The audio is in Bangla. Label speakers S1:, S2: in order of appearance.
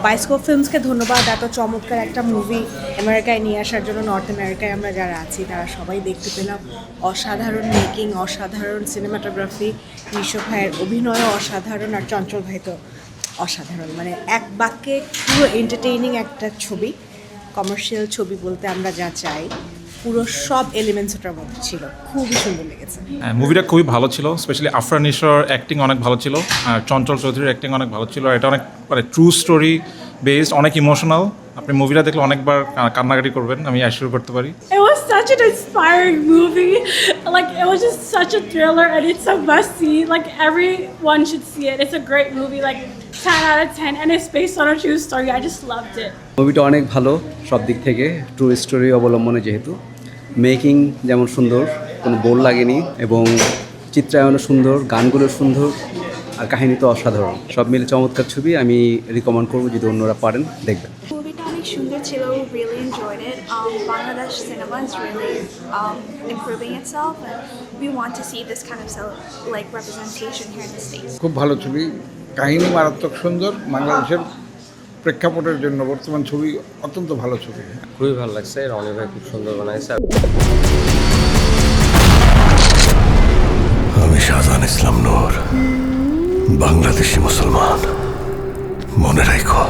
S1: বায়োস্কোপ ফিল্মসকে ধন্যবাদ এত চমৎকার একটা মুভি আমেরিকায় নিয়ে আসার জন্য। নর্থ আমেরিকায় আমরা যারা আছি তারা সবাই দেখতে পেলাম অসাধারণ মেকিং, অসাধারণ সিনেমাটোগ্রাফি, নিশো ভাইয়ের অভিনয়ও অসাধারণ, আর চঞ্চল ভাই তো অসাধারণ। মানে এক বাক্যে পুরো এন্টারটেইনিং একটা ছবি, কমার্শিয়াল ছবি বলতে আমরা যা চাই পুরো সব এলিমেন্টস ওটার মধ্যে ছিল। খুবই সুন্দর লেগেছে।
S2: মুভিটা খুবই ভালো ছিল, স্পেশালি আফরান নিশোর অ্যাক্টিং অনেক ভালো ছিল, আর চঞ্চল চৌধুরীর অ্যাক্টিং অনেক ভালো ছিল। আর এটা অনেক মানে ট্রু স্টোরি বেসড, অনেক ইমোশনাল। আপনি মুভিটা দেখলে অনেকবার কান্নাকাটি করবেন, আমি অ্যাসিওর করতে পারি।
S3: It was such an inspiring movie. Like, it was just such a thriller, and it's a must see. Like, everyone should see it. It's a great movie, like 10 out of 10, and it's based on a true story. I just loved it.
S4: মুভিটা অনেক ভালো সব দিক থেকে, ট্রু স্টোরি অবলম্বনে, যেহেতু মেকিং যেমন সুন্দর, কোনো বোর লাগেনি, এবং চিত্রায়নও সুন্দর, গানগুলো সুন্দর, আর কাহিনী তো অসাধারণ। সব মিলে চমৎকার ছবি। আমি রিকমেন্ড করবো যদি অন্যরা পারেন দেখবেন।
S5: মুভিটা অনেক সুন্দর ছিল, really enjoyed it. Bangladesh cinema is really improving itself, and we want to see this kind of like representation here in the States.
S6: খুব ভালো ছবি, কাহিনী মারাত্মক সুন্দর। বাংলাদেশের প্রেক্ষাপটের জন্য বর্তমান ছবি অত্যন্ত ভালো ছবি।
S7: খুবই ভালো লাগছে, রনি ভাই খুব সুন্দর বানাইছে।
S8: আমি শাহজাহান ইসলাম নূর, বাংলাদেশি মুসলমান, মনে রাখো।